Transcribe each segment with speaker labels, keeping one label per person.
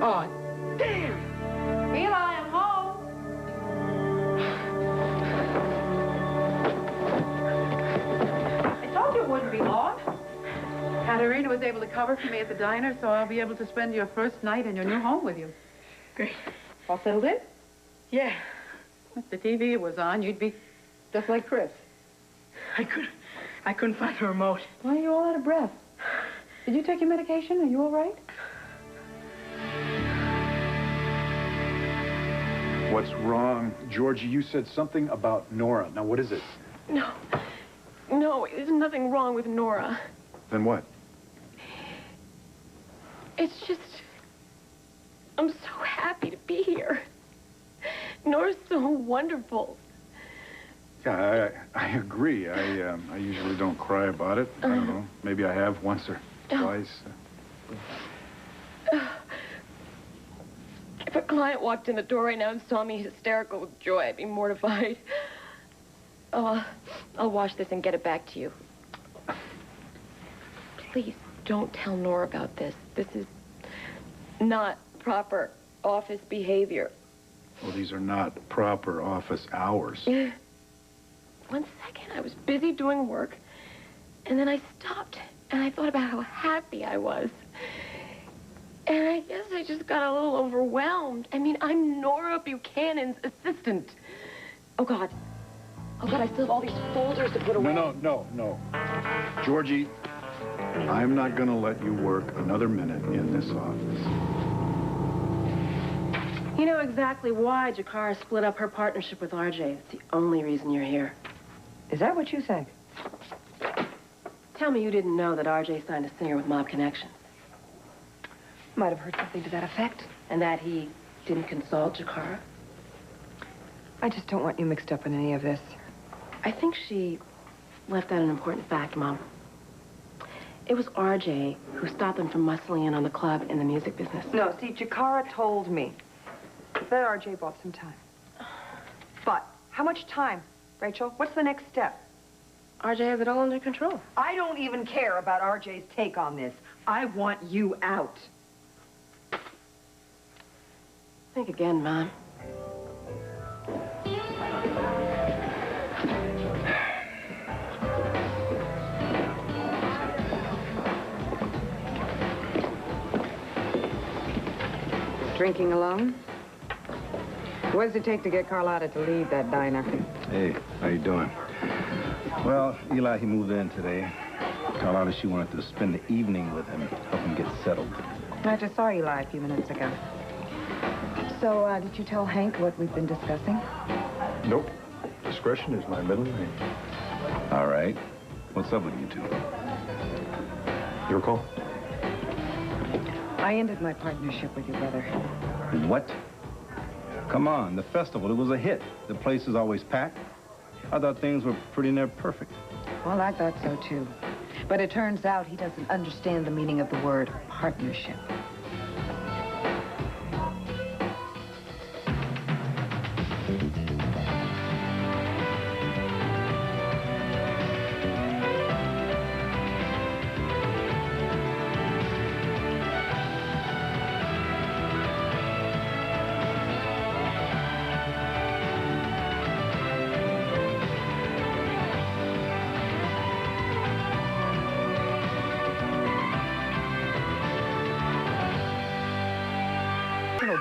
Speaker 1: Oh, damn! Eli, I'm home. I told you it wouldn't be long. Katerina was able to cover for me at the diner, so I'll be able to spend your first night in your new home with you.
Speaker 2: Great.
Speaker 1: All settled in?
Speaker 2: Yeah.
Speaker 1: If the TV was on, you'd be just like Chris.
Speaker 2: I couldn't find the remote.
Speaker 1: Why are you all out of breath? Did you take your medication? Are you all right?
Speaker 3: What's wrong? Georgie, you said something about Nora. Now, what is it?
Speaker 2: No, there's nothing wrong with Nora.
Speaker 3: Then what?
Speaker 2: It's just, I'm so happy to be here. Nora's so wonderful.
Speaker 3: Yeah, I agree. I usually don't cry about it. I don't know. Maybe I have once or twice.
Speaker 2: If a client walked in the door right now and saw me hysterical with joy, I'd be mortified. Oh, I'll wash this and get it back to you. Please don't tell Nora about this. This is not proper office behavior.
Speaker 3: Well, these are not proper office hours.
Speaker 2: 1 second, I was busy doing work, and then I stopped, and I thought about how happy I was. And I guess I just got a little overwhelmed. I mean, I'm Nora Buchanan's assistant. Oh, God, I still have all these folders to put away.
Speaker 3: No. Georgie, I'm not going to let you work another minute in this office.
Speaker 4: You know exactly why Jakara split up her partnership with RJ. It's the only reason you're here.
Speaker 5: Is that what you think?
Speaker 4: Tell me you didn't know that RJ signed a singer with Mob Connections.
Speaker 5: Might have heard something to that effect.
Speaker 4: And that he didn't consult Jakara?
Speaker 5: I just don't want you mixed up in any of this.
Speaker 4: I think she left out an important fact, Mom. It was RJ who stopped them from muscling in on the club in the music business.
Speaker 5: No, see, Jakara told me that RJ bought some time. But how much time, Rachel? What's the next step?
Speaker 4: RJ has it all under control.
Speaker 5: I don't even care about RJ's take on this. I want you out.
Speaker 4: Think again, Mom.
Speaker 5: Drinking alone? What does it take to get Carlotta to leave that diner?
Speaker 6: Hey, how you doing? Well, Eli, he moved in today. Carlotta, she wanted to spend the evening with him, help him get settled.
Speaker 5: I just saw Eli a few minutes ago. So, did you tell Hank what we've been discussing?
Speaker 3: Nope. Discretion is my middle name.
Speaker 6: All right. What's up with you two?
Speaker 3: Your call?
Speaker 5: I ended my partnership with your brother.
Speaker 6: What? Come on, the festival, it was a hit. The place is always packed. I thought things were pretty near perfect.
Speaker 5: Well, I thought so, too. But it turns out he doesn't understand the meaning of the word partnership.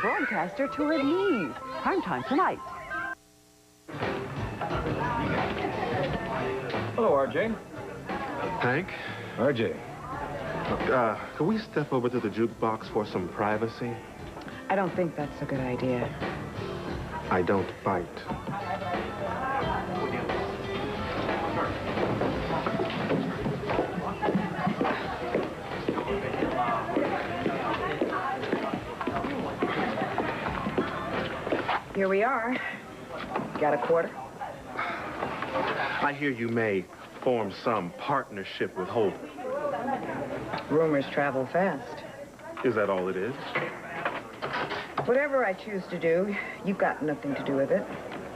Speaker 7: Broadcaster to her knees. Prime time tonight.
Speaker 3: Hello, RJ.
Speaker 8: Hank?
Speaker 3: RJ.
Speaker 8: Could we step over to the jukebox for some privacy?
Speaker 5: I don't think that's a good idea.
Speaker 8: I don't bite.
Speaker 5: Here we are. Got a quarter?
Speaker 8: I hear you may form some partnership with Hope.
Speaker 5: Rumors travel fast.
Speaker 8: Is that all it is?
Speaker 5: Whatever I choose to do, you've got nothing to do with it.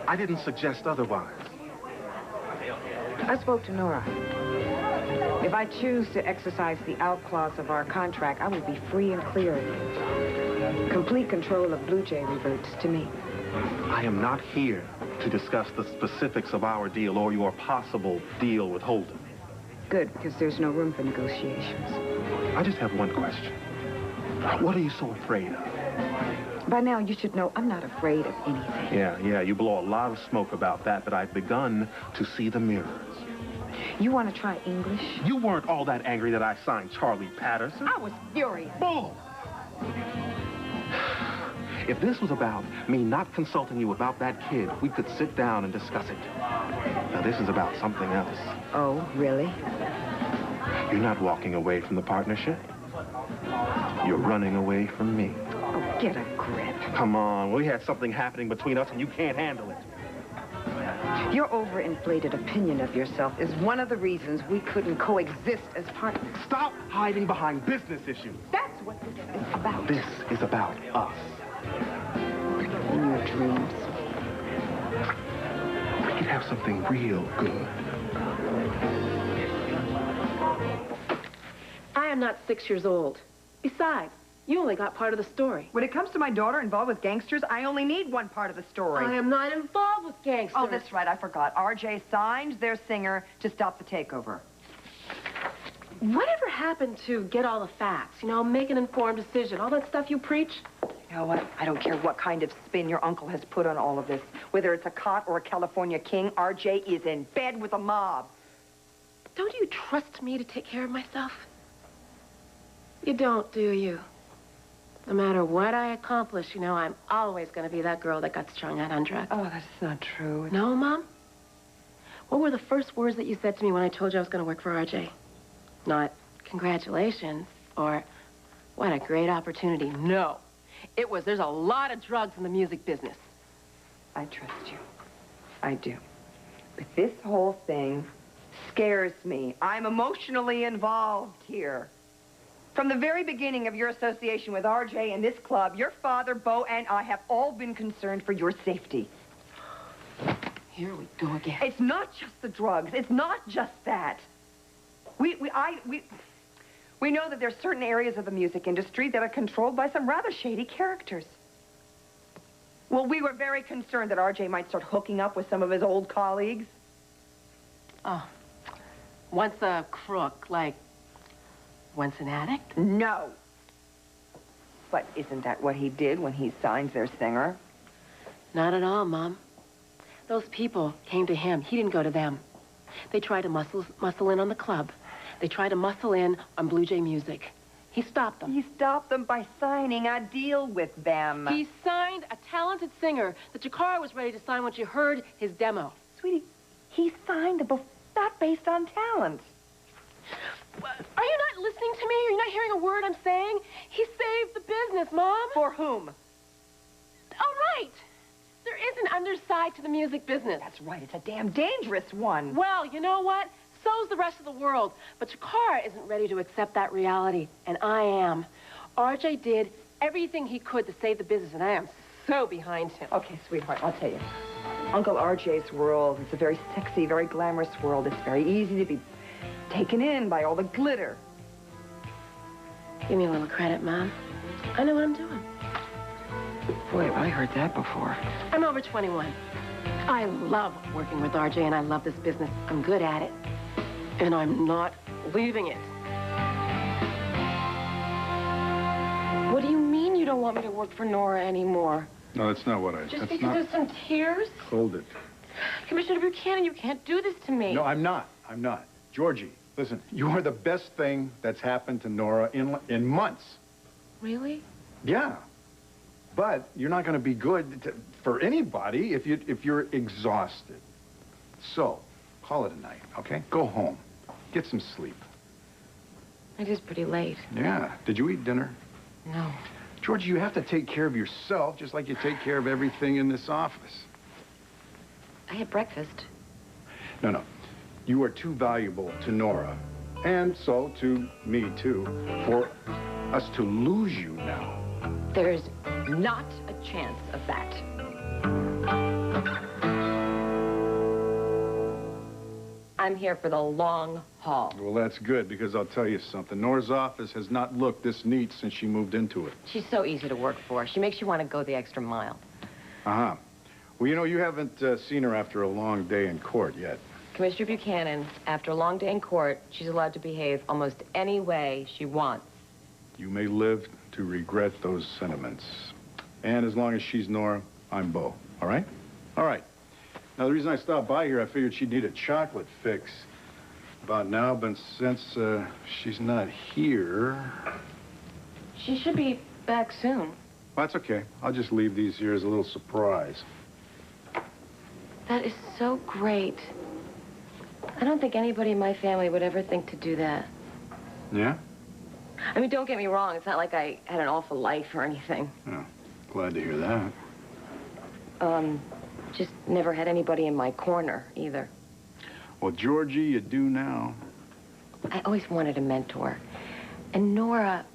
Speaker 8: I didn't suggest otherwise.
Speaker 5: I spoke to Nora. If I choose to exercise the out clause of our contract, I will be free and clear of you. Complete control of Blue Jay reverts to me.
Speaker 8: I am not here to discuss the specifics of our deal or your possible deal with Holden.
Speaker 5: Good, because there's no room for negotiations.
Speaker 8: I just have one question. What are you so afraid of?
Speaker 5: By now, you should know I'm not afraid of anything.
Speaker 8: Yeah, you blow a lot of smoke about that, but I've begun to see the mirrors.
Speaker 5: You want to try English?
Speaker 8: You weren't all that angry that I signed Charlie Patterson.
Speaker 5: I was furious.
Speaker 8: Bull! If this was about me not consulting you about that kid, we could sit down and discuss it. Now, this is about something else.
Speaker 5: Oh, really?
Speaker 8: You're not walking away from the partnership. You're running away from me.
Speaker 5: Oh, get a grip.
Speaker 8: Come on, we had something happening between us and you can't handle it.
Speaker 5: Your overinflated opinion of yourself is one of the reasons we couldn't coexist as partners.
Speaker 8: Stop hiding behind business issues.
Speaker 5: That's what this is about.
Speaker 8: This is about us.
Speaker 5: In your dreams.
Speaker 8: We could have something real good.
Speaker 4: I am not 6 years old. Besides, you only got part of the story.
Speaker 5: When it comes to my daughter involved with gangsters, I only need one part of the story.
Speaker 4: I am not involved with gangsters.
Speaker 5: Oh, that's right. I forgot. RJ signed their singer to stop the takeover.
Speaker 4: Whatever happened to get all the facts? You know, make an informed decision. All that stuff you preach?
Speaker 5: You know what? I don't care what kind of spin your uncle has put on all of this. Whether it's a cot or a California king, RJ is in bed with a mob.
Speaker 4: Don't you trust me to take care of myself? You don't, do you? No matter what I accomplish, you know, I'm always going to be that girl that got strung out on drugs.
Speaker 5: Oh, that's not true.
Speaker 4: No, Mom? What were the first words that you said to me when I told you I was going to work for RJ? Not, congratulations, or, what a great opportunity. No. It was, there's a lot of drugs in the music business.
Speaker 5: I trust you. I do. But this whole thing scares me. I'm emotionally involved here. From the very beginning of your association with RJ and this club, your father, Bo, and I have all been concerned for your safety.
Speaker 4: Here we go again.
Speaker 5: It's not just the drugs. It's not just that. We know that there's certain areas of the music industry that are controlled by some rather shady characters. Well, we were very concerned that RJ might start hooking up with some of his old colleagues.
Speaker 4: Oh, once a crook, like once an addict?
Speaker 5: No. But isn't that what he did when he signed their singer?
Speaker 4: Not at all, Mom. Those people came to him. He didn't go to them. They tried to muscle in on the club. They tried to muscle in on Blue Jay Music. He stopped them.
Speaker 5: He stopped them by signing a deal with them.
Speaker 4: He signed a talented singer that Jakara was ready to sign when she heard his demo.
Speaker 5: Sweetie, he signed the not based on talent.
Speaker 4: Are you not listening to me? Are you not hearing a word I'm saying? He saved the business, Mom.
Speaker 5: For whom?
Speaker 4: All right. There is an underside to the music business.
Speaker 5: That's right. It's a damn dangerous one.
Speaker 4: Well, you know what? So's the rest of the world. But Jakara isn't ready to accept that reality, and I am. RJ did everything he could to save the business, and I am so behind him.
Speaker 5: Okay, sweetheart, I'll tell you. Uncle RJ's world is a very sexy, very glamorous world. It's very easy to be taken in by all the glitter.
Speaker 4: Give me a little credit, Mom. I know what I'm doing.
Speaker 5: Boy, have I heard that before.
Speaker 4: I'm over 21. I love working with RJ, and I love this business. I'm good at it. And I'm not leaving it. What do you mean you don't want me to work for Nora anymore?
Speaker 3: No, that's not what I...
Speaker 2: Just
Speaker 3: that's
Speaker 2: because
Speaker 3: not...
Speaker 2: of some tears?
Speaker 3: Hold it.
Speaker 2: Commissioner Buchanan, you can't do this to me.
Speaker 3: No, I'm not. I'm not. Georgie, listen, you are the best thing that's happened to Nora in months.
Speaker 2: Really?
Speaker 3: Yeah. But you're not going to be good for anybody if you're exhausted. So, call it a night, okay? Go home. Get some sleep.
Speaker 2: It is pretty late.
Speaker 3: Yeah. Did you eat dinner?
Speaker 2: No.
Speaker 3: Georgie, you have to take care of yourself just like you take care of everything in this office.
Speaker 2: I had breakfast.
Speaker 3: No. You are too valuable to Nora, and so to me, too, for us to lose you now.
Speaker 2: There's not a chance of that. I'm here for the long haul.
Speaker 9: Paul.
Speaker 3: Well, that's good, because I'll tell you something. Nora's office has not looked this neat since she moved into it.
Speaker 9: She's so easy to work for. She makes you want to go the extra mile.
Speaker 3: Uh-huh. Well, you know, you haven't seen her after a long day in court yet.
Speaker 9: Commissioner Buchanan, after a long day in court, she's allowed to behave almost any way she wants.
Speaker 3: You may live to regret those sentiments. And as long as she's Nora, I'm Bo. All right? All right. Now, the reason I stopped by here, I figured she'd need a chocolate fix about now, but since she's not here...
Speaker 2: She should be back soon.
Speaker 3: Well, that's okay. I'll just leave these here as a little surprise.
Speaker 2: That is so great. I don't think anybody in my family would ever think to do that.
Speaker 3: Yeah?
Speaker 2: I mean, don't get me wrong. It's not like I had an awful life or anything.
Speaker 3: Oh, glad to hear that.
Speaker 2: Just never had anybody in my corner, either.
Speaker 3: Well, Georgie, you do now.
Speaker 2: I always wanted a mentor. And Nora,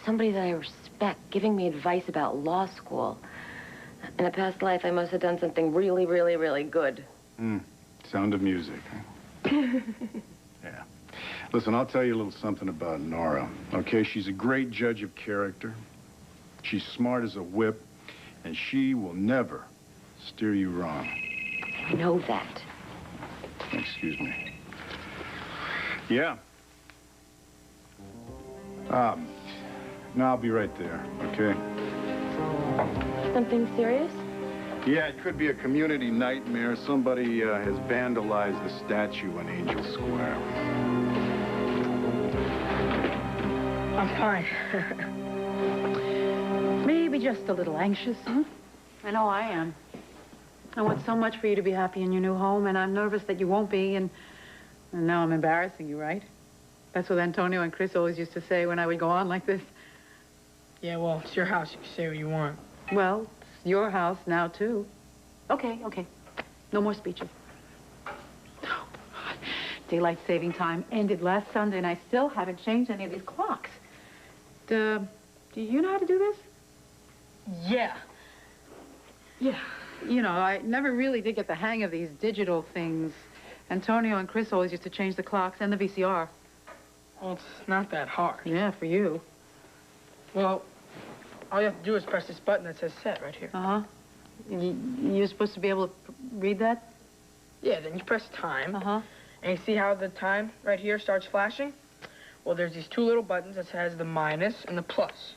Speaker 2: somebody that I respect, giving me advice about law school. In a past life, I must have done something really, really, really good.
Speaker 3: Sound of music, huh? Yeah. Listen, I'll tell you a little something about Nora, okay? She's a great judge of character. She's smart as a whip, and she will never steer you wrong.
Speaker 2: I know that.
Speaker 3: Excuse me. Yeah. No, I'll be right there, okay?
Speaker 2: Something serious?
Speaker 3: Yeah, it could be a community nightmare. Somebody has vandalized the statue on Angel Square.
Speaker 1: I'm fine. Maybe just a little anxious, huh? I know I am. I want so much for you to be happy in your new home, and I'm nervous that you won't be, and now I'm embarrassing you, right? That's what Antonio and Chris always used to say when I would go on like this.
Speaker 10: Yeah, well, it's your house. You can say what you want.
Speaker 1: Well, it's your house now, too. Okay. No more speeches. Oh, daylight saving time ended last Sunday, and I still haven't changed any of these clocks. Do you know how to do this?
Speaker 10: Yeah.
Speaker 1: You know, I never really did get the hang of these digital things. Antonio and Chris always used to change the clocks and the VCR.
Speaker 10: Well, it's not that hard.
Speaker 1: Yeah, for you.
Speaker 10: Well, all you have to do is press this button that says set right here.
Speaker 1: Uh-huh. You're supposed to be able to read that?
Speaker 10: Yeah, then you press time.
Speaker 1: Uh-huh.
Speaker 10: And you see how the time right here starts flashing? Well, there's these two little buttons that has the minus and the plus.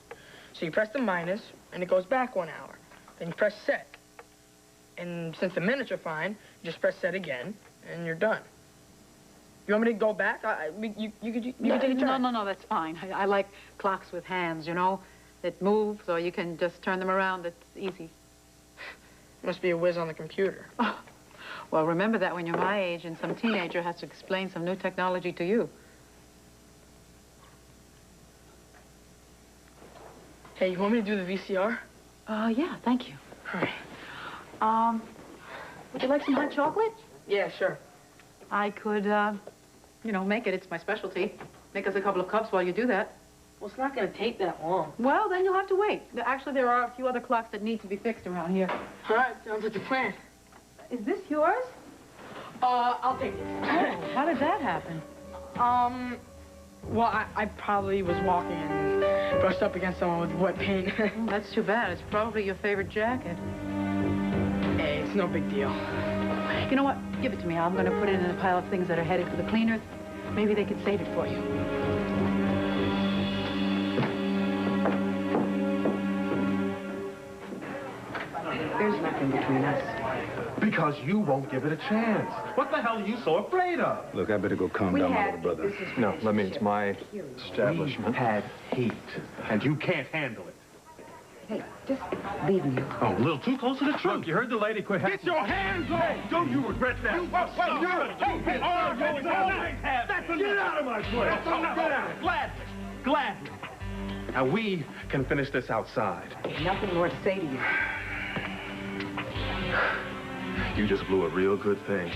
Speaker 10: So you press the minus, and it goes back 1 hour. Then you press set. And since the minutes are fine, you just press set again, and you're done. You want me to go back? You could take a turn.
Speaker 1: No, that's fine. I like clocks with hands, you know, that move, so you can just turn them around. It's easy.
Speaker 10: Must be a whiz on the computer.
Speaker 1: Oh. Well, remember that when you're my age and some teenager has to explain some new technology to you.
Speaker 10: Hey, you want me to do the VCR?
Speaker 1: Yeah, thank you.
Speaker 10: All right.
Speaker 1: Would you like some hot chocolate?
Speaker 10: Yeah, sure.
Speaker 1: I could, you know, make it. It's my specialty. Make us a couple of cups while you do that.
Speaker 10: Well, it's not going to take that long.
Speaker 1: Well, then you'll have to wait. Actually, there are a few other clocks that need to be fixed around here.
Speaker 10: All right, sounds like a plan.
Speaker 1: Is this yours?
Speaker 10: I'll take it.
Speaker 1: Oh, how did that happen?
Speaker 10: Well, I probably was walking and brushed up against someone with wet paint.
Speaker 1: That's too bad. It's probably your favorite jacket.
Speaker 10: Hey, it's no big deal.
Speaker 1: You know what? Give it to me. I'm going to put it in a pile of things that are headed for the cleaners. Maybe they could save it for you.
Speaker 7: There's nothing between us.
Speaker 8: Because you won't give it a chance. What the hell are you so afraid of?
Speaker 6: Look, I better go calm down my little brother.
Speaker 8: No, let me. It's my establishment. We've had heat, and you can't handle it.
Speaker 7: Hey, just leave me alone.
Speaker 8: Oh, a little too close to the truth. Look, you heard the lady quit. Get your hands off! Hey, don't you regret that? Get out of my place! Get out! Gladly. Now, we can finish this outside.
Speaker 7: There's nothing more to say to you.
Speaker 8: You just blew a real good thing.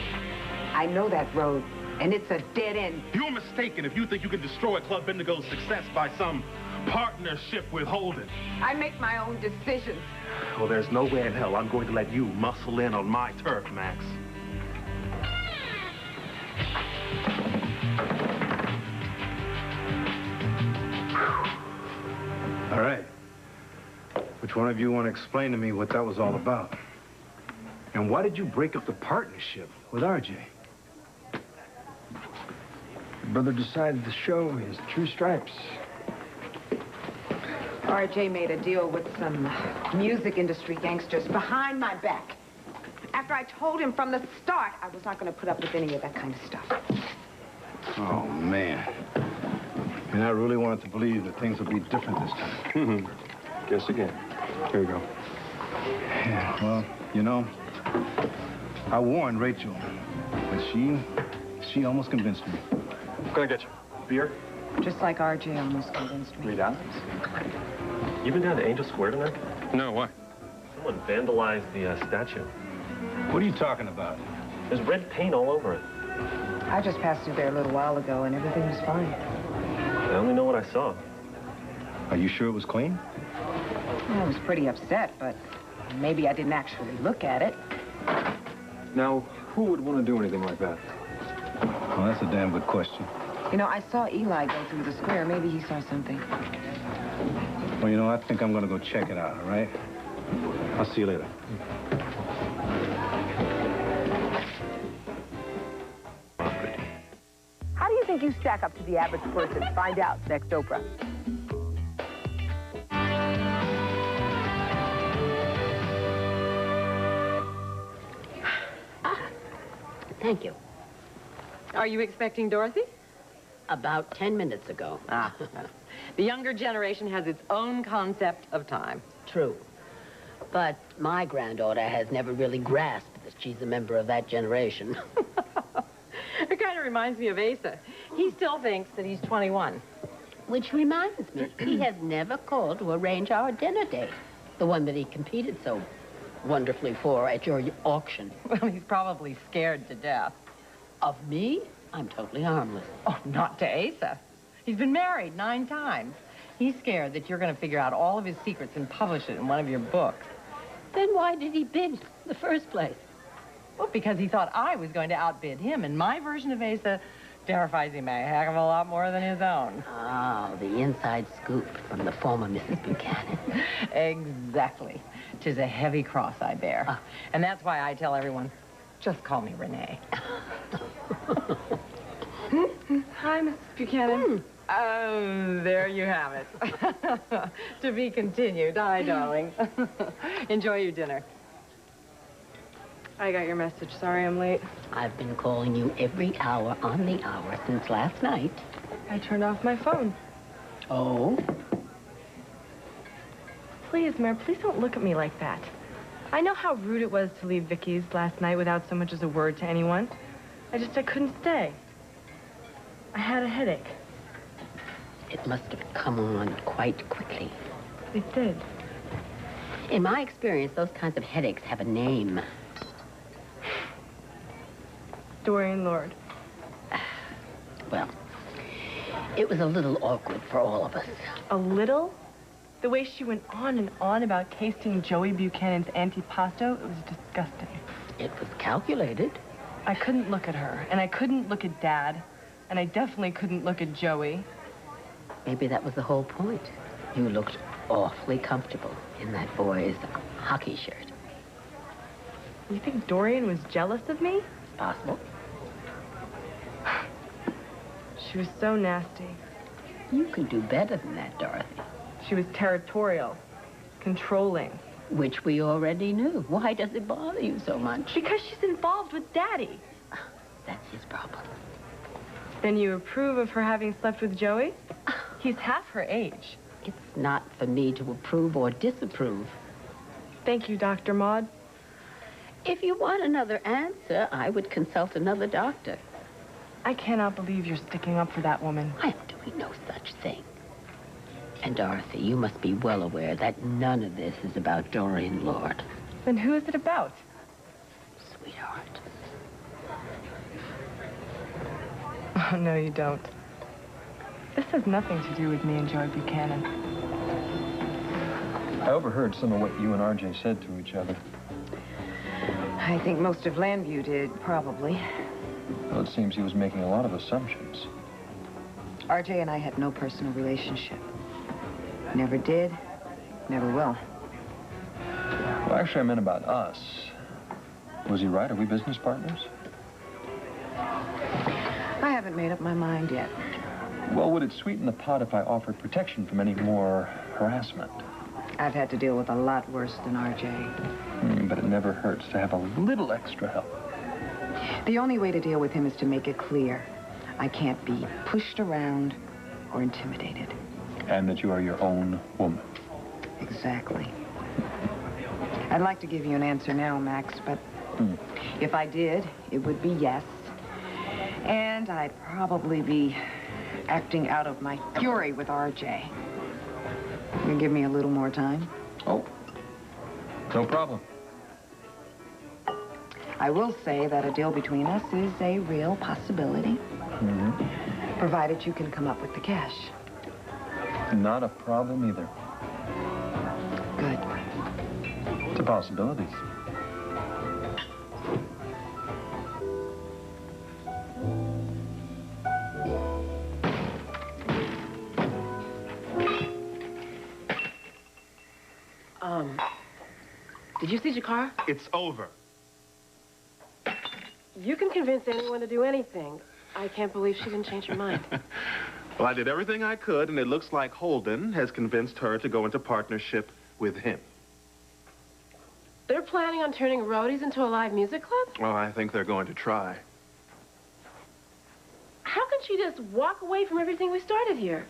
Speaker 7: I know that road, and it's a dead end.
Speaker 8: You're mistaken if you think you can destroy Club Indigo's success by some partnership with Holden.
Speaker 7: I make my own decisions.
Speaker 8: Well, there's no way in hell I'm going to let you muscle in on my turf, Max.
Speaker 6: All right. Which one of you want to explain to me what that was all about? And why did you break up the partnership with RJ?
Speaker 11: Your brother decided to show his true stripes.
Speaker 5: RJ made a deal with some music industry gangsters behind my back. After I told him from the start I was not going to put up with any of that kind of stuff.
Speaker 6: Oh, man. And I really wanted to believe that things would be different this time.
Speaker 11: Guess again. Here you go.
Speaker 6: Yeah, well, you know, I warned Rachel, but she almost convinced me.
Speaker 11: I'm gonna get you. Beer?
Speaker 5: Just like RJ almost convinced me.
Speaker 11: $3.
Speaker 12: You been down to Angel Square tonight?
Speaker 11: No, why?
Speaker 12: Someone vandalized the statue.
Speaker 6: What are you talking about?
Speaker 12: There's red paint all over it.
Speaker 5: I just passed through there a little while ago and everything was fine.
Speaker 12: I only know what I saw.
Speaker 6: Are you sure it was clean?
Speaker 5: I was pretty upset, but maybe I didn't actually look at it.
Speaker 11: Now, who would want to do anything like that?
Speaker 6: Well, that's a damn good question.
Speaker 5: You know, I saw Eli go through the square. Maybe he saw something.
Speaker 6: Well, you know, I think I'm gonna go check it out, all right? I'll see you later.
Speaker 7: How do you think you stack up to the average person? Find out next Oprah.
Speaker 13: Thank you.
Speaker 4: Are you expecting Dorothy?
Speaker 13: About 10 minutes ago.
Speaker 4: Ah. The younger generation has its own concept of time.
Speaker 13: True. But my granddaughter has never really grasped that she's a member of that generation.
Speaker 4: It kind of reminds me of Asa. He still thinks that he's 21.
Speaker 13: Which reminds me, he has never called to arrange our dinner date. The one that he competed so wonderfully for at your auction.
Speaker 4: Well, he's probably scared to death.
Speaker 13: Of me? I'm totally harmless.
Speaker 4: Oh, not to Asa. He's been married 9 times. He's scared that you're going to figure out all of his secrets and publish it in one of your books.
Speaker 13: Then why did he bid in the first place?
Speaker 4: Well, because he thought I was going to outbid him, and my version of Asa terrifies him a heck of a lot more than his own.
Speaker 13: Oh, the inside scoop from the former Mrs. Buchanan.
Speaker 4: Exactly. 'Tis a heavy cross I bear. And that's why I tell everyone, just call me Renee.
Speaker 2: Hi, Mrs. Buchanan.
Speaker 4: Oh, there you have it. To be continued. Hi, darling. Enjoy your dinner.
Speaker 2: I got your message. Sorry I'm late.
Speaker 13: I've been calling you every hour on the hour since last night.
Speaker 2: I turned off my phone.
Speaker 13: Oh?
Speaker 2: Please, Mayor, please don't look at me like that. I know how rude it was to leave Vicky's last night without so much as a word to anyone. I couldn't stay. I had a headache.
Speaker 13: It must have come on quite quickly.
Speaker 2: It did.
Speaker 13: In my experience, those kinds of headaches have a name.
Speaker 2: Dorian Lord.
Speaker 13: Well, it was a little awkward for all of us.
Speaker 2: A little? The way she went on and on about tasting Joey Buchanan's antipasto, it was disgusting.
Speaker 13: It was calculated.
Speaker 2: I couldn't look at her, and I couldn't look at Dad, and I definitely couldn't look at Joey.
Speaker 13: Maybe that was the whole point. You looked awfully comfortable in that boy's hockey shirt.
Speaker 2: You think Dorian was jealous of me?
Speaker 13: Possible.
Speaker 2: She was so nasty.
Speaker 13: You could do better than that, Dorothy.
Speaker 2: She was territorial, controlling.
Speaker 13: Which we already knew. Why does it bother you so much?
Speaker 2: Because she's involved with Daddy.
Speaker 13: That's his problem.
Speaker 2: Then you approve of her having slept with Joey? He's half her age.
Speaker 13: It's not for me to approve or disapprove.
Speaker 2: Thank you, Dr. Maud.
Speaker 13: If you want another answer, I would consult another doctor.
Speaker 2: I cannot believe you're sticking up for that woman.
Speaker 13: I am doing no such thing. And Dorothy, you must be well aware that none of this is about Dorian Lord.
Speaker 2: Then who is it about?
Speaker 13: Sweetheart.
Speaker 2: Oh, no, you don't. This has nothing to do with me and Joey Buchanan.
Speaker 11: I overheard some of what you and RJ said to each other.
Speaker 5: I think most of Landview did, probably.
Speaker 11: Well, it seems he was making a lot of assumptions.
Speaker 5: RJ and I had no personal relationship. Never did, never will.
Speaker 11: Well, actually, I meant about us. Was he right? Are we business partners?
Speaker 5: I haven't made up my mind yet.
Speaker 11: Well, would it sweeten the pot if I offered protection from any more harassment?
Speaker 5: I've had to deal with a lot worse than RJ.
Speaker 11: But it never hurts to have a little extra help.
Speaker 5: The only way to deal with him is to make it clear I can't be pushed around or intimidated.
Speaker 11: And that you are your own woman.
Speaker 5: Exactly. I'd like to give you an answer now, Max, but if I did, it would be yes. And I'd probably be acting out of my fury with RJ. You give me a little more time?
Speaker 11: Oh, no problem.
Speaker 5: I will say that a deal between us is a real possibility. Provided you can come up with the cash.
Speaker 11: Not a problem either.
Speaker 5: Good.
Speaker 11: It's a possibility.
Speaker 4: Did you see Jakara?
Speaker 8: It's over.
Speaker 4: You can convince anyone to do anything. I can't believe she didn't change her mind.
Speaker 8: Well, I did everything I could, and it looks like Holden has convinced her to go into partnership with him.
Speaker 4: They're planning on turning roadies into a live music club?
Speaker 8: Well, I think they're going to try.
Speaker 4: How can she just walk away from everything we started here?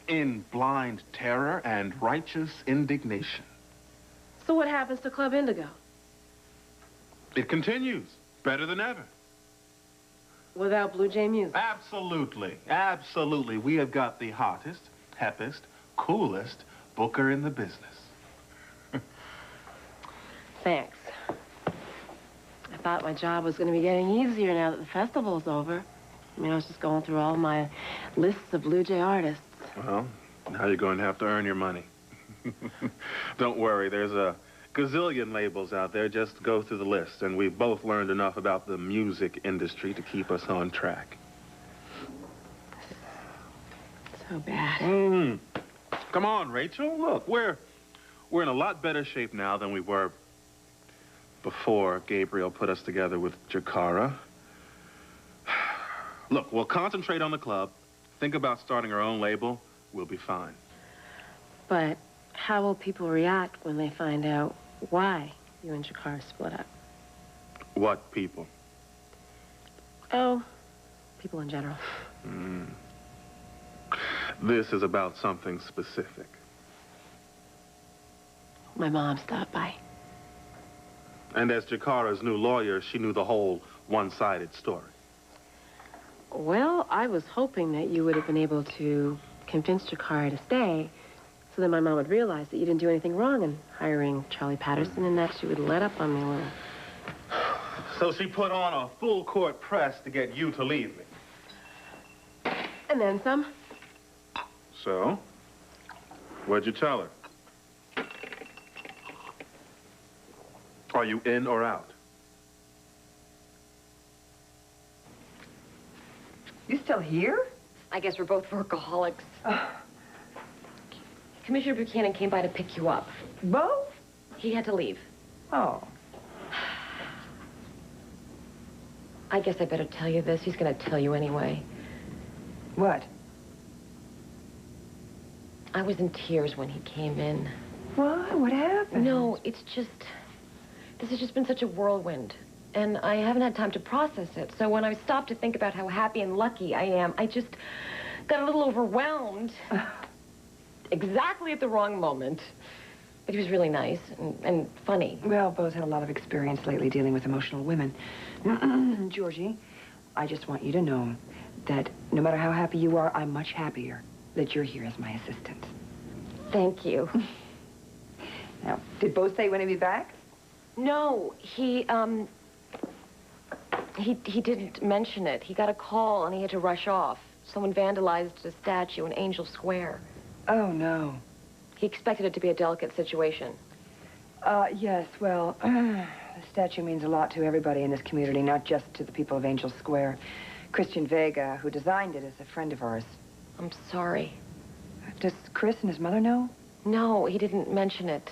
Speaker 8: In blind terror and righteous indignation.
Speaker 4: So what happens to Club Indigo?
Speaker 8: It continues, better than ever.
Speaker 4: Without Blue Jay music?
Speaker 8: Absolutely, absolutely. We have got the hottest, heppest, coolest booker in the business.
Speaker 4: Thanks. I thought my job was going to be getting easier now that the festival's over. I mean, I was just going through all my lists of Blue Jay artists.
Speaker 8: Well, now you're going to have to earn your money. Don't worry, there's a gazillion labels out there. Just go through the list, and we've both learned enough about the music industry to keep us on track.
Speaker 4: So bad.
Speaker 8: Come on, Rachel. Look, we're in a lot better shape now than we were before Gabriel put us together with Jakara. Look, we'll concentrate on the club. Think about starting our own label. We'll be fine.
Speaker 4: But how will people react when they find out why you and Jakara split up?
Speaker 8: What people?
Speaker 4: Oh, people in general.
Speaker 8: This is about something specific.
Speaker 4: My mom stopped by.
Speaker 8: And as Jakara's new lawyer, she knew the whole one-sided story.
Speaker 4: Well, I was hoping that you would have been able to convince Jakara to stay so that my mom would realize that you didn't do anything wrong in hiring Charlie Patterson and that she would let up on me a little.
Speaker 8: So she put on a full-court press to get you to leave me.
Speaker 4: And then some.
Speaker 8: So? What'd you tell her? Are you in or out?
Speaker 5: You still here?
Speaker 2: I guess we're both workaholics. Commissioner Buchanan came by to pick you up.
Speaker 5: Both?
Speaker 2: He had to leave.
Speaker 5: Oh.
Speaker 2: I guess I better tell you this. He's going to tell you anyway.
Speaker 5: What?
Speaker 2: I was in tears when he came in.
Speaker 5: What? What happened?
Speaker 2: No, it's just... This has just been such a whirlwind. And I haven't had time to process it. So when I stopped to think about how happy and lucky I am, I just got a little overwhelmed. Exactly at the wrong moment. But he was really nice and funny.
Speaker 5: Well, both had a lot of experience lately dealing with emotional women. Georgie, I just want you to know that no matter how happy you are, I'm much happier that you're here as my assistant.
Speaker 2: Thank you.
Speaker 5: Now, did Bo say when he'd be back?
Speaker 2: No, he didn't mention it. He got a call and he had to rush off. Someone vandalized a statue in Angel Square.
Speaker 5: Oh, no.
Speaker 2: He expected it to be a delicate situation.
Speaker 5: Yes, well, the statue means a lot to everybody in this community, not just to the people of Angel Square. Christian Vega, who designed it, is a friend of ours.
Speaker 2: I'm sorry.
Speaker 5: Does Chris and his mother know?
Speaker 2: No, he didn't mention it.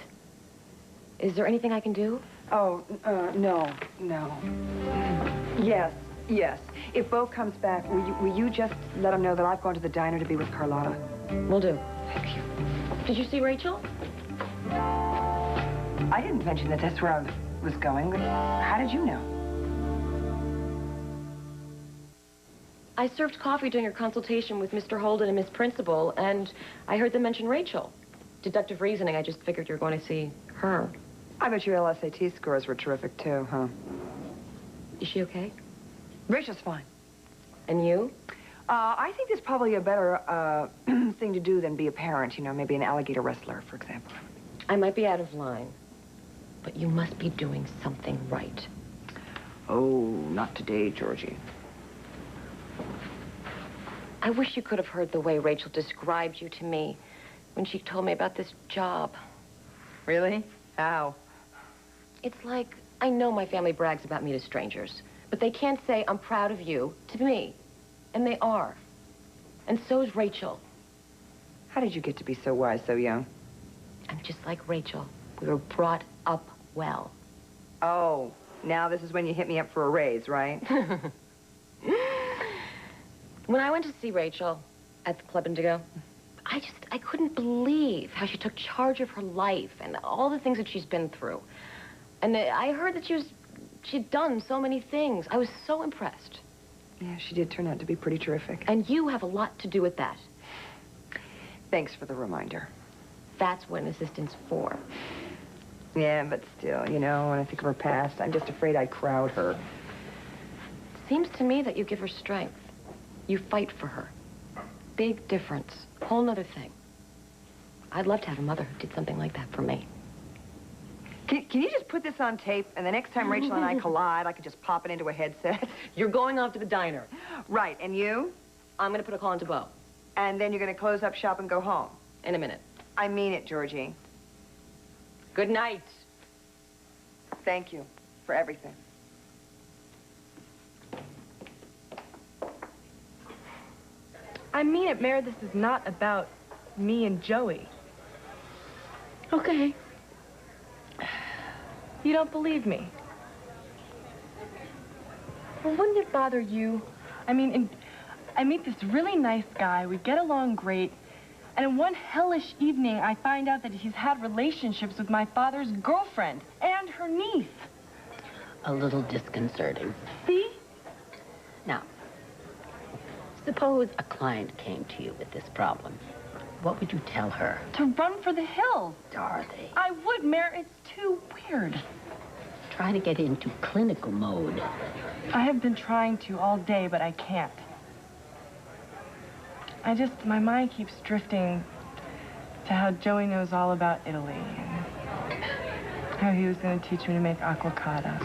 Speaker 2: Is there anything I can do?
Speaker 5: Oh, no. Yes. If Bo comes back, will you just let him know that I've gone to the diner to be with Carlotta?
Speaker 2: Will do.
Speaker 5: Thank you.
Speaker 2: Did you see Rachel?
Speaker 5: I didn't mention that that's where I was going. How did you know?
Speaker 2: I served coffee during your consultation with Mr. Holden and Miss Principal, and I heard them mention Rachel. Deductive reasoning, I just figured you were going to see her.
Speaker 5: I bet your LSAT scores were terrific, too, huh?
Speaker 2: Is she okay?
Speaker 5: Rachel's fine.
Speaker 2: And you?
Speaker 5: I think there's probably a better thing to do than be a parent, you know, maybe an alligator wrestler, for example.
Speaker 2: I might be out of line, but you must be doing something right.
Speaker 5: Oh, not today, Georgie.
Speaker 2: I wish you could have heard the way Rachel described you to me when she told me about this job.
Speaker 5: Really? How?
Speaker 2: It's like, I know my family brags about me to strangers, but they can't say I'm proud of you to me. And they are. And so's Rachel.
Speaker 5: How did you get to be so wise so young?
Speaker 2: I'm just like Rachel. We were brought up well.
Speaker 5: Oh, now this is when you hit me up for a raise, right?
Speaker 2: When I went to see Rachel at the Club Indigo, I couldn't believe how she took charge of her life and all the things that she's been through. And I heard that she'd done so many things. I was so impressed.
Speaker 5: Yeah, she did turn out to be pretty terrific.
Speaker 2: And you have a lot to do with that.
Speaker 5: Thanks for the reminder.
Speaker 2: That's what an assistant's for.
Speaker 5: Yeah, but still, you know, when I think of her past, I'm just afraid I crowd her.
Speaker 2: Seems to me that you give her strength. You fight for her. Big difference. Whole nother thing. I'd love to have a mother who did something like that for me.
Speaker 5: Can you just put this on tape, and the next time Rachel and I collide, I can just pop it into a headset?
Speaker 2: You're going off to the diner.
Speaker 5: Right, and you?
Speaker 2: I'm gonna put a call into Bo.
Speaker 5: And then you're gonna close up shop and go home?
Speaker 2: In a minute.
Speaker 5: I mean it, Georgie.
Speaker 2: Good night.
Speaker 5: Thank you for everything.
Speaker 10: I mean it, Mare, this is not about me and Joey.
Speaker 2: Okay.
Speaker 10: You don't believe me? Well, wouldn't it bother you? I mean, I meet this really nice guy, we get along great, and in one hellish evening, I find out that he's had relationships with my father's girlfriend and her niece.
Speaker 13: A little disconcerting.
Speaker 10: See?
Speaker 13: Now, suppose a client came to you with this problem. What would you tell her?
Speaker 10: To run for the hills.
Speaker 13: Dorothy.
Speaker 10: I would, Mare. It's too weird.
Speaker 13: Try to get into clinical mode.
Speaker 10: I have been trying to all day, but I can't. My mind keeps drifting to how Joey knows all about Italy and how he was going to teach me to make aquacata.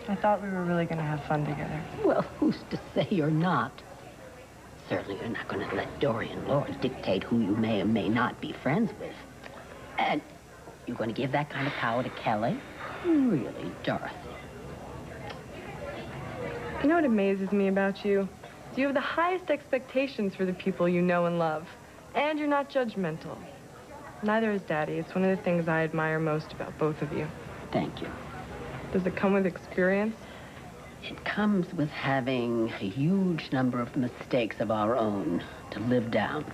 Speaker 10: I thought we were really going to have fun together.
Speaker 13: Well, who's to say you're not? Certainly you're not going to let Dorian Lord dictate who you may or may not be friends with. And you're going to give that kind of power to Kelly? Really, Dorothy?
Speaker 10: You know what amazes me about you? You have the highest expectations for the people you know and love. And you're not judgmental. Neither is Daddy. It's one of the things I admire most about both of you.
Speaker 13: Thank you.
Speaker 10: Does it come with experience?
Speaker 13: It comes with having a huge number of mistakes of our own to live down.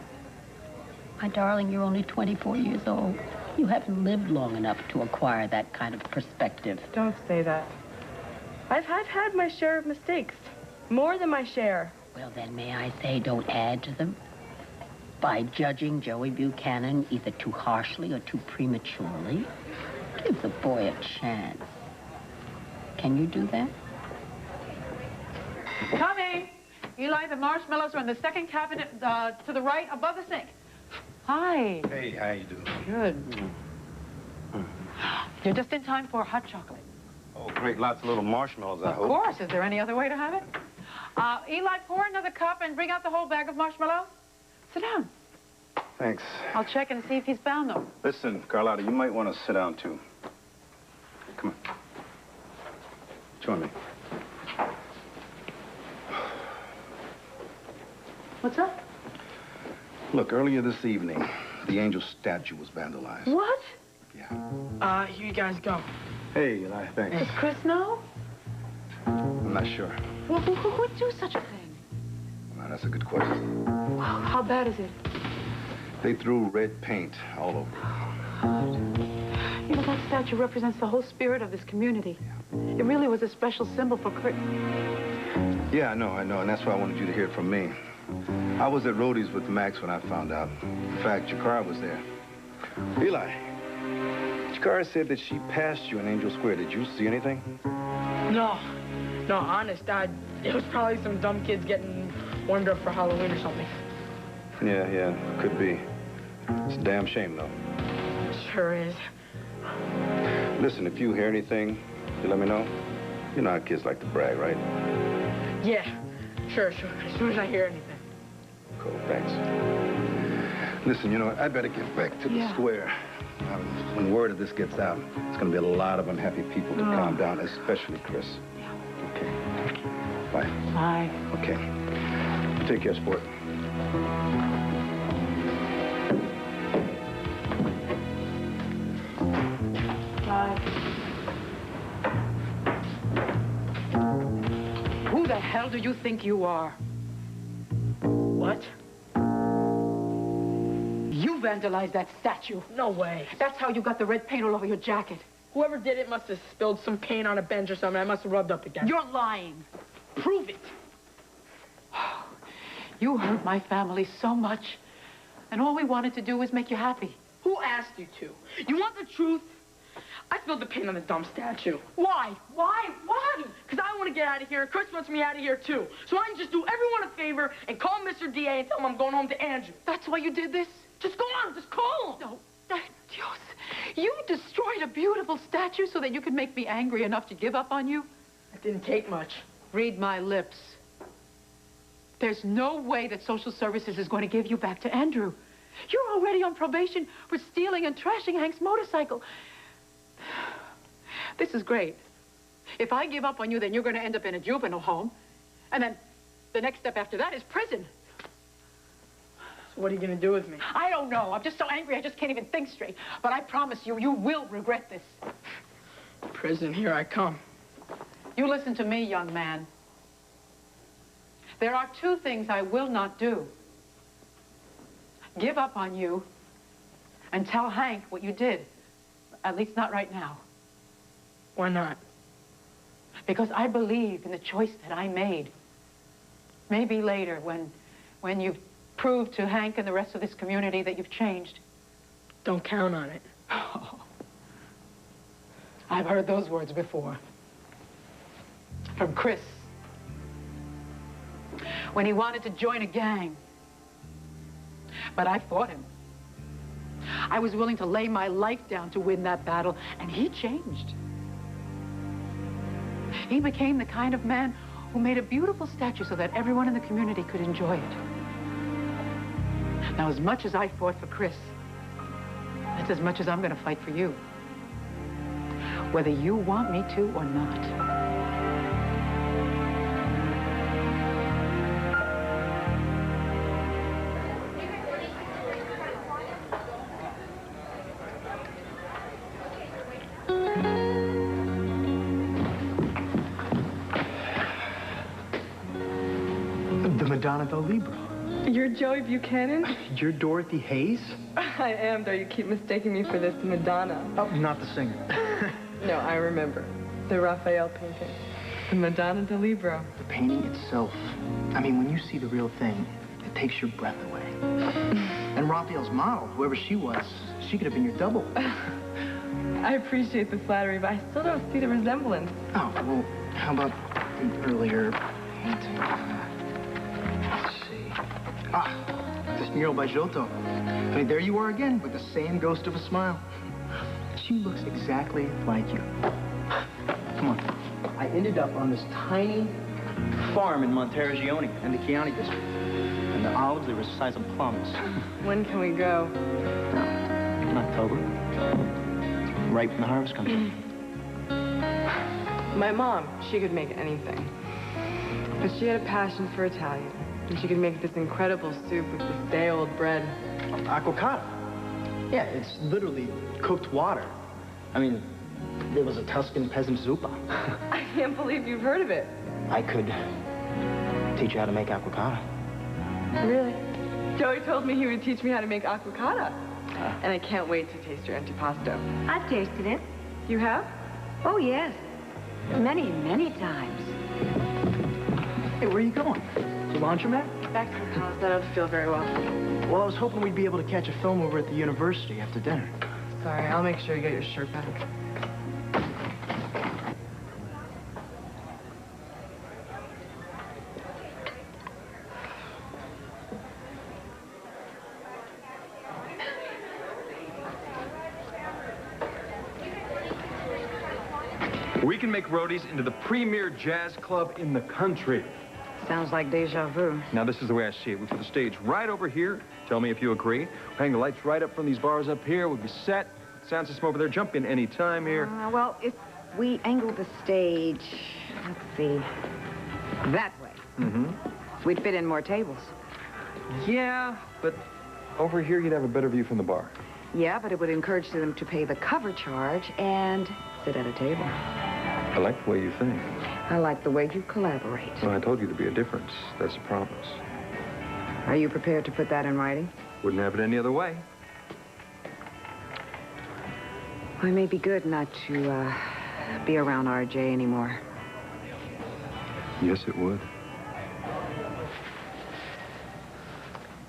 Speaker 13: My darling, you're only 24 years old. You haven't lived long enough to acquire that kind of perspective.
Speaker 10: Don't say that. I've had my share of mistakes. More than my share.
Speaker 13: Well, then, may I say, don't add to them? By judging Joey Buchanan either too harshly or too prematurely. Give the boy a chance. Can you do that?
Speaker 1: Coming! Eli, the marshmallows are in the second cabinet to the right above the sink. Hi.
Speaker 6: Hey, how you doing?
Speaker 1: Good. You're just in time for hot chocolate.
Speaker 6: Oh, great. Lots of little marshmallows, I hope.
Speaker 1: Of course. Is there any other way to have it? Eli, pour another cup and bring out the whole bag of marshmallows. Sit down.
Speaker 6: Thanks.
Speaker 1: I'll check and see if he's found them.
Speaker 6: Listen, Carlotta, you might want to sit down, too. Come on. Join me.
Speaker 1: What's up?
Speaker 6: Look, earlier this evening, the angel statue was vandalized.
Speaker 10: What?
Speaker 6: Yeah.
Speaker 10: Here you guys go.
Speaker 6: Hey, Eli, thanks.
Speaker 1: Does Chris know?
Speaker 6: I'm not sure.
Speaker 1: Well, who would do such a thing?
Speaker 6: Well, that's a good question.
Speaker 1: Wow, how bad is it?
Speaker 6: They threw red paint all over it.
Speaker 1: You know, that statue represents the whole spirit of this community. It really was a special symbol for Chris.
Speaker 6: Yeah, I know, and that's why I wanted you to hear it from me. I was at Rhodey's with Max when I found out. In fact, Jakara was there. Eli, Jakara said that she passed you in Angel Square. Did you see anything?
Speaker 10: No, honest, it was probably some dumb kids getting warmed up for Halloween or something.
Speaker 6: Yeah, could be. It's a damn shame, though.
Speaker 10: Sure is.
Speaker 6: Listen, if you hear anything, you let me know. You know how kids like to brag, right?
Speaker 10: Yeah, sure. As soon as I hear anything.
Speaker 6: Cool, thanks. Listen, you know what? I better get back to the square. When word of this gets out, it's going to be a lot of unhappy people to calm down, especially Chris. Yeah. Okay. Bye.
Speaker 1: Bye.
Speaker 6: Okay. Take care, sport.
Speaker 1: Bye. Who the hell do you think you are?
Speaker 10: What?
Speaker 1: You vandalized that statue.
Speaker 10: No way.
Speaker 1: That's how you got the red paint all over your jacket.
Speaker 10: Whoever did it must have spilled some paint on a bench or something. I must have rubbed up against it.
Speaker 1: You're lying. Prove it. You hurt my family so much, and all we wanted to do was make you happy.
Speaker 10: Who asked you to? You want the truth? I spilled the paint on the dumb statue.
Speaker 1: Why? Why?
Speaker 10: Because I want to get out of here, and Chris wants me out of here, too. So I can just do everyone a favor and call Mr. DA and tell him I'm going home to Andrew.
Speaker 1: That's why you did this?
Speaker 10: Just go on, just call him.
Speaker 1: No. Dios, you destroyed a beautiful statue so that you could make me angry enough to give up on you?
Speaker 10: It didn't take much.
Speaker 1: Read my lips. There's no way that social services is going to give you back to Andrew. You're already on probation for stealing and trashing Hank's motorcycle. This is great. If I give up on you, then you're going to end up in a juvenile home. And then the next step after that is prison.
Speaker 10: So what are you going to do with me?
Speaker 1: I don't know. I'm just so angry I just can't even think straight. But I promise you, you will regret this.
Speaker 10: Prison, here I come.
Speaker 1: You listen to me, young man. There are two things I will not do. Give up on you and tell Hank what you did. At least not right now.
Speaker 10: Why not?
Speaker 1: Because I believe in the choice that I made. Maybe later, when you've proved to Hank and the rest of this community that you've changed.
Speaker 10: Don't count on it.
Speaker 1: Oh. I've heard those words before. From Chris. When he wanted to join a gang. But I fought him. I was willing to lay my life down to win that battle, and he changed. He became the kind of man who made a beautiful statue so that everyone in the community could enjoy it. Now, as much as I fought for Chris, that's as much as I'm going to fight for you. Whether you want me to or not.
Speaker 14: Madonna del Libro.
Speaker 15: You're Joey Buchanan?
Speaker 14: You're Dorothy Hayes?
Speaker 15: I am, though you keep mistaking me for this Madonna.
Speaker 14: Oh, not the singer.
Speaker 15: No, I remember. The Raphael painting. The Madonna del Libro.
Speaker 14: The painting itself. I mean, when you see the real thing, it takes your breath away. And Raphael's model, whoever she was, she could have been your double.
Speaker 15: I appreciate the flattery, but I still don't see the resemblance.
Speaker 14: Oh, well, how about the earlier painting? Let's see. Ah, this mural by Giotto. I mean, there you are again, with the same ghost of a smile. She looks exactly like you. Come on. I ended up on this tiny farm in Monteriggioni in the Chianti district. And the olives, they were the size of plums.
Speaker 15: When can we go?
Speaker 14: In October. Right when the harvest comes in.
Speaker 15: My mom, she could make anything. But she had a passion for Italian. And she could make this incredible soup with this day-old bread.
Speaker 14: Aquacata. Yeah, it's literally cooked water. I mean, it was a Tuscan peasant zuppa.
Speaker 15: I can't believe you've heard of it.
Speaker 14: I could teach you how to make aquacata.
Speaker 15: Really? Joey told me he would teach me how to make aquacata. And I can't wait to taste your antipasto.
Speaker 5: I've tasted it.
Speaker 15: You have?
Speaker 5: Oh, yes. Many, many times.
Speaker 14: Hey, where are you going? To laundromat?
Speaker 15: Back to the house. I don't feel very well.
Speaker 14: Well, I was hoping we'd be able to catch a film over at the university after dinner.
Speaker 15: Sorry, I'll make sure you get your shirt back.
Speaker 11: We can make Roadies into the premier jazz club in the country.
Speaker 5: Sounds like deja vu.
Speaker 11: Now, this is the way I see it. We put the stage right over here. Tell me if you agree. We'll hang the lights right up from these bars up here. We'll be set. Sound system over there. Jump in any time here.
Speaker 5: Well, if we angle the stage, let's see, that way, we'd fit in more tables.
Speaker 11: Yeah, but over here you'd have a better view from the bar.
Speaker 5: Yeah, but it would encourage them to pay the cover charge and sit at a table.
Speaker 11: I like the way you think.
Speaker 5: I like the way you collaborate.
Speaker 11: Well, I told you there'd be a difference. That's a promise.
Speaker 5: Are you prepared to put that in writing?
Speaker 11: Wouldn't have it any other way.
Speaker 5: Well, it may be good not to be around RJ anymore.
Speaker 11: Yes, it would.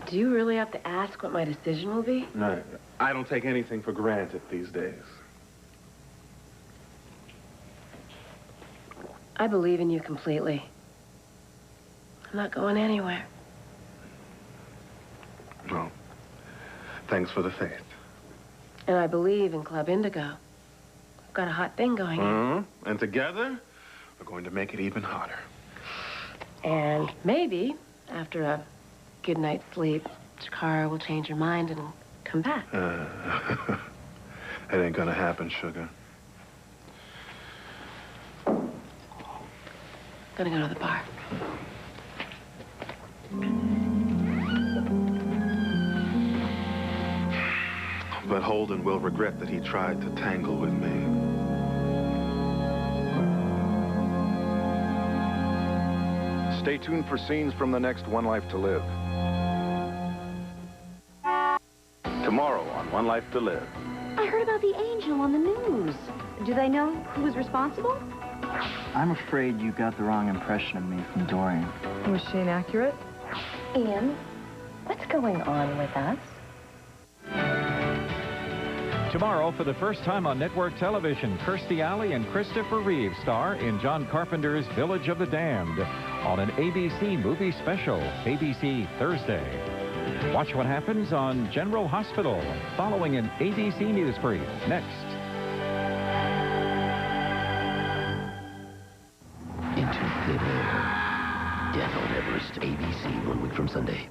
Speaker 4: Do you really have to ask what my decision will be?
Speaker 8: No, I don't take anything for granted these days.
Speaker 4: I believe in you completely. I'm not going anywhere.
Speaker 8: Well, thanks for the faith.
Speaker 4: And I believe in Club Indigo. I've got a hot thing going on.
Speaker 8: And together, we're going to make it even hotter.
Speaker 4: And maybe, after a good night's sleep, Jakara will change her mind and come back.
Speaker 8: It ain't gonna happen, sugar.
Speaker 4: Gonna go to the bar.
Speaker 8: But Holden will regret that he tried to tangle with me.
Speaker 3: Stay tuned for scenes from the next One Life to Live. Tomorrow on One Life to Live.
Speaker 16: I heard about the angel on the news. Do they know who was responsible?
Speaker 14: I'm afraid you got the wrong impression of me from Dorian.
Speaker 15: Was she inaccurate?
Speaker 16: Ian, what's going on with us?
Speaker 17: Tomorrow, for the first time on network television, Kirstie Alley and Christopher Reeve star in John Carpenter's Village of the Damned on an ABC movie special, ABC Thursday. Watch what happens on General Hospital following an ABC News Brief next.
Speaker 18: Into Thin Air. Death on Everest, ABC, 1 week from Sunday.